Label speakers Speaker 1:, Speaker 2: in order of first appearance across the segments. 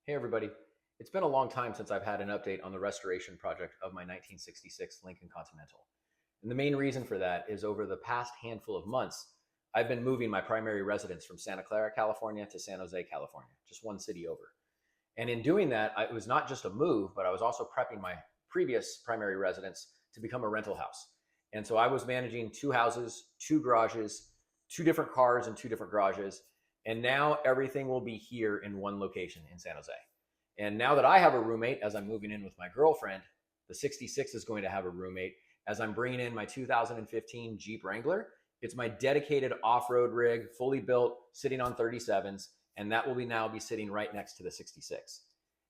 Speaker 1: Hey everybody, it's been a long time since I've had an update on the restoration project of my 1966 Lincoln Continental. And the main reason for that is over the past handful of months, I've been moving my primary residence from Santa Clara, California to San Jose, California, just one city over. And in doing that, it was not just a move, but I was also prepping my previous primary residence to become a rental house. And so I was managing two houses, two garages, two different cars and two different garages. And now everything will be here in one location in San Jose. And now that I have a roommate, as I'm moving in with my girlfriend, the 66 is going to have a roommate as I'm bringing in my 2015 Jeep Wrangler. It's my dedicated off-road rig, fully built, sitting on 37s, and that will now be sitting right next to the 66.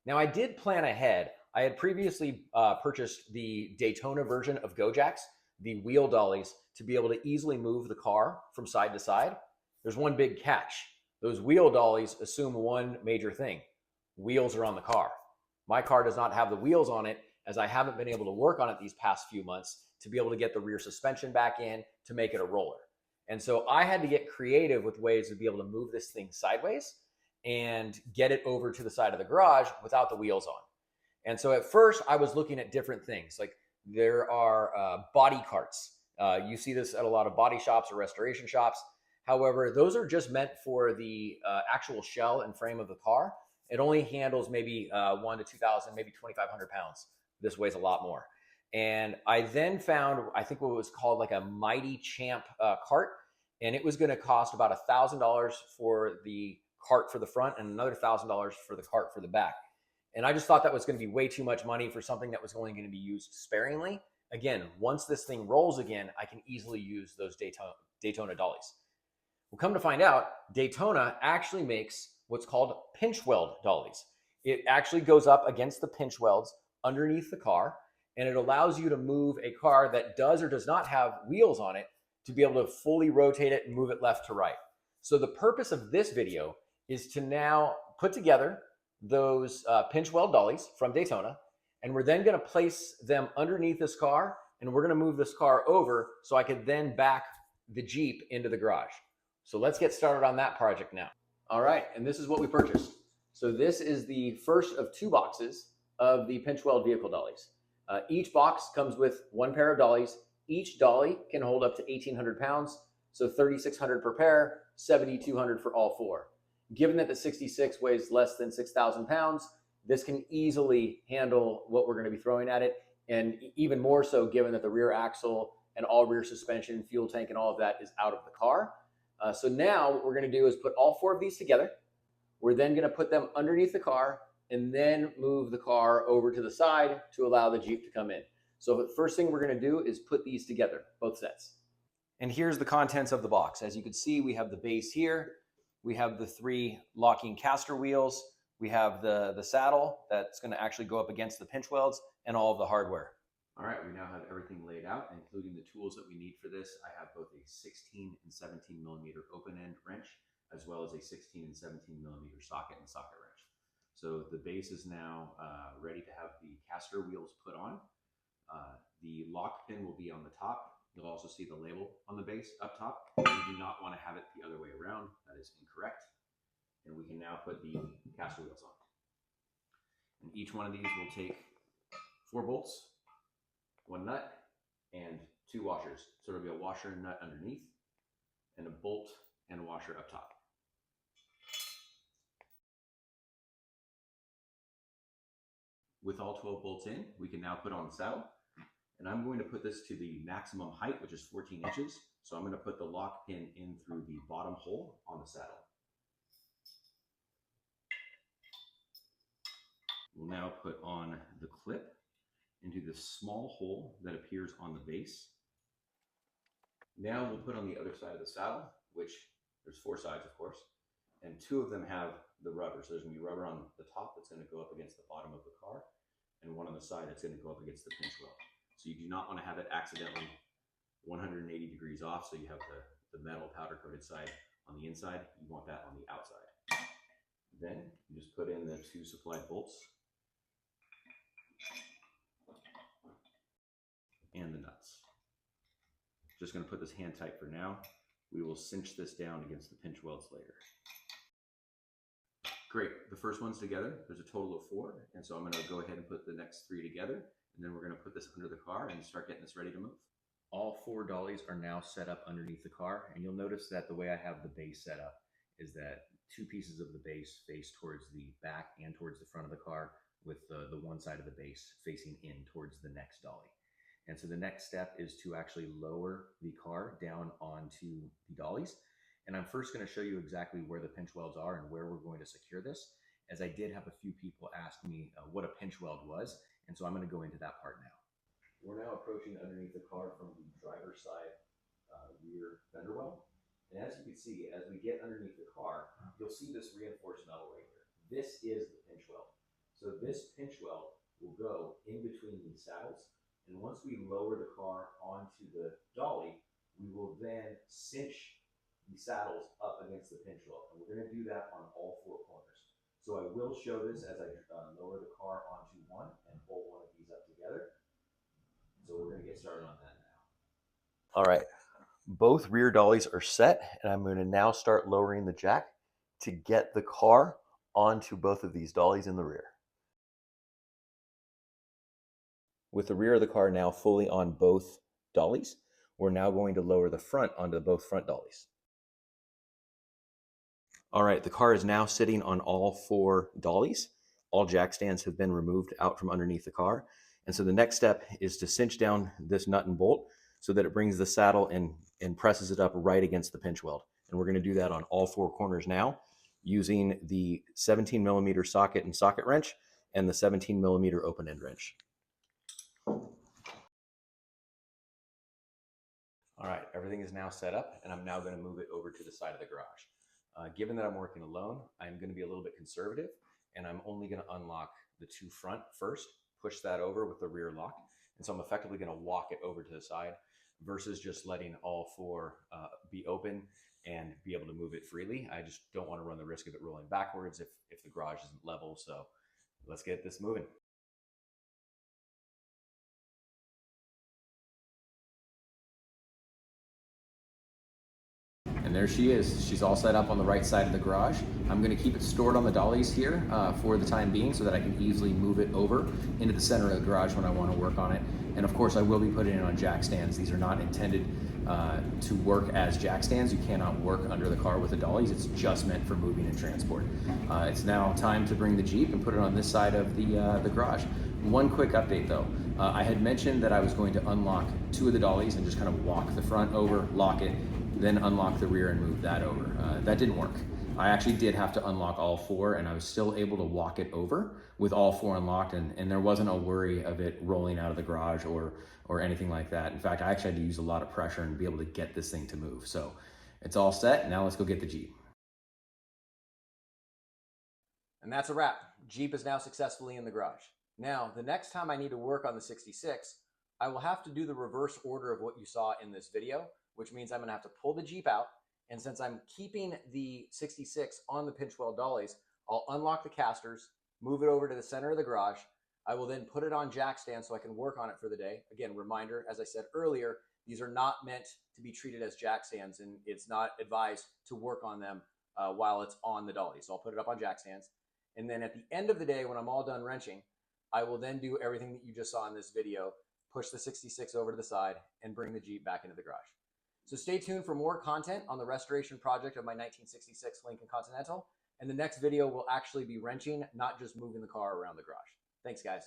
Speaker 1: Now, I did plan ahead. I had previously purchased the Daytona version of Gojacks, the wheel dollies, to be able to easily move the car from side to side. There's one big catch. Those wheel dollies assume one major thing. Wheels are on the car. My car does not have the wheels on it, as I haven't been able to work on it these past few months to be able to get the rear suspension back in to make it a roller. And so I had to get creative with ways to be able to move this thing sideways and get it over to the side of the garage without the wheels on. And so at first I was looking at different things. Like there are body carts. You see this at a lot of body shops or restoration shops. However, those are just meant for the actual shell and frame of the car. It only handles maybe 1 to 2,000, maybe 2,500 pounds. This weighs a lot more. And I then found, I think what was called like a Mighty Champ cart. And it was going to cost about $1,000 for the cart for the front and another $1,000 for the cart for the back. And I just thought that was going to be way too much money for something that was only going to be used sparingly. Again, once this thing rolls again, I can easily use those Daytona dollies. Well, come to find out, Daytona actually makes what's called pinch weld dollies. It actually goes up against the pinch welds underneath the car, and it allows you to move a car that does or does not have wheels on it to be able to fully rotate it and move it left to right. So the purpose of this video is to now put together those pinch weld dollies from Daytona, and we're then going to place them underneath this car, and we're going to move this car over so I can then back the Jeep into the garage. So let's get started on that project now. All right, and this is what we purchased. So this is the first of two boxes of the pinch weld vehicle dollies. Each box comes with one pair of dollies. Each dolly can hold up to 1,800 pounds, so 3,600 per pair, 7,200 for all four. Given that the 66 weighs less than 6,000 pounds, this can easily handle what we're going to be throwing at it, and even more so given that the rear axle and all rear suspension, fuel tank, and all of that is out of the car. So now what we're going to do is put all four of these together. We're then going to put them underneath the car and then move the car over to the side to allow the Jeep to come in. So the first thing we're going to do is put these together, both sets. And here's the contents of the box. As you can see, we have the base here. We have the three locking caster wheels. We have the saddle that's going to actually go up against the pinch welds and all of the hardware. All right, we now have everything laid out, including the tools that we need for this. I have both a 16 and 17 millimeter open end wrench, as well as a 16 and 17 millimeter socket and socket wrench. So the base is now ready to have the caster wheels put on. The lock pin will be on the top. You'll also see the label on the base up top. You do not want to have it the other way around. That is incorrect. And we can now put the caster wheels on. And each one of these will take 4 bolts, 1 nut, and 2 washers. So there'll be a washer and nut underneath, and a bolt and a washer up top. With all 12 bolts in, we can now put on the saddle. And I'm going to put this to the maximum height, which is 14 inches. So I'm going to put the lock pin in through the bottom hole on the saddle. We'll now put on the clip into the small hole that appears on the base. Now we'll put on the other side of the saddle, which there's 4 sides, of course, and 2 of them have the rubber. So there's going to be rubber on the top that's going to go up against the bottom of the car, and one on the side that's going to go up against the pinch weld. So you do not want to have it accidentally 180 degrees off, so you have the metal powder coated side on the inside. You want that on the outside. Then you just put in the 2 supplied bolts and the nuts. Just going to put this hand tight for now. We will cinch this down against the pinch welds later. Great. The first one's together. There's a total of 4. And so I'm going to go ahead and put the next 3 together. And then we're going to put this under the car and start getting this ready to move. All 4 dollies are now set up underneath the car. And you'll notice that the way I have the base set up is that 2 pieces of the base face towards the back and towards the front of the car, with the one side of the base facing in towards the next dolly. And so the next step is to actually lower the car down onto the dollies. And I'm first going to show you exactly where the pinch welds are and where we're going to secure this, as I did have a few people ask me what a pinch weld was. And so I'm going to go into that part now. We're now approaching underneath the car from the driver's side rear fender well. And as you can see, as we get underneath the car, you'll see this reinforced metal right here. This is the pinch weld. So this pinch weld will go in between these saddles. And once we lower the car onto the dolly, we will then cinch the saddles up against the pinch weld. And we're going to do that on all 4 corners. So I will show this as I lower the car onto one and pull one of these up together. So we're going to get started on that now. All right. Both rear dollies are set, and I'm going to now start lowering the jack to get the car onto both of these dollies in the rear. With the rear of the car now fully on both dollies, we're now going to lower the front onto both front dollies. All right, the car is now sitting on all 4 dollies. All jack stands have been removed out from underneath the car. And so the next step is to cinch down this nut and bolt so that it brings the saddle and presses it up right against the pinch weld. And we're going to do that on all 4 corners now using the 17 millimeter socket and socket wrench and the 17 millimeter open end wrench. All right, everything is now set up, and I'm now going to move it over to the side of the garage. Given that I'm working alone, I'm going to be a little bit conservative, and I'm only going to unlock the 2 front first, push that over with the rear lock. And so I'm effectively going to walk it over to the side versus just letting all 4 be open and be able to move it freely. I just don't want to run the risk of it rolling backwards if the garage isn't level. So let's get this moving. And there she is. She's all set up on the right side of the garage. I'm going to keep it stored on the dollies here for the time being so that I can easily move it over into the center of the garage when I want to work on it. And of course, I will be putting it on jack stands. These are not intended to work as jack stands. You cannot work under the car with the dollies. It's just meant for moving and transport. It's now time to bring the Jeep and put it on this side of the garage. One quick update though. I had mentioned that I was going to unlock 2 of the dollies and just kind of walk the front over, lock it, then unlock the rear and move that over. That didn't work. I actually did have to unlock all 4, and I was still able to walk it over with all 4 unlocked, and there wasn't a worry of it rolling out of the garage or anything like that. In fact, I actually had to use a lot of pressure and be able to get this thing to move. So it's all set. Now let's go get the Jeep. And that's a wrap. Jeep is now successfully in the garage. Now, the next time I need to work on the 66, I will have to do the reverse order of what you saw in this video, which means I'm going to have to pull the Jeep out. And since I'm keeping the 66 on the pinch weld dollies, I'll unlock the casters, move it over to the center of the garage. I will then put it on jack stand so I can work on it for the day. Again, reminder, as I said earlier, these are not meant to be treated as jack stands, and it's not advised to work on them while it's on the dolly. So I'll put it up on jack stands. And then at the end of the day, when I'm all done wrenching, I will then do everything that you just saw in this video, push the 66 over to the side, and bring the Jeep back into the garage. So stay tuned for more content on the restoration project of my 1966 Lincoln Continental. And the next video will actually be wrenching, not just moving the car around the garage. Thanks, guys.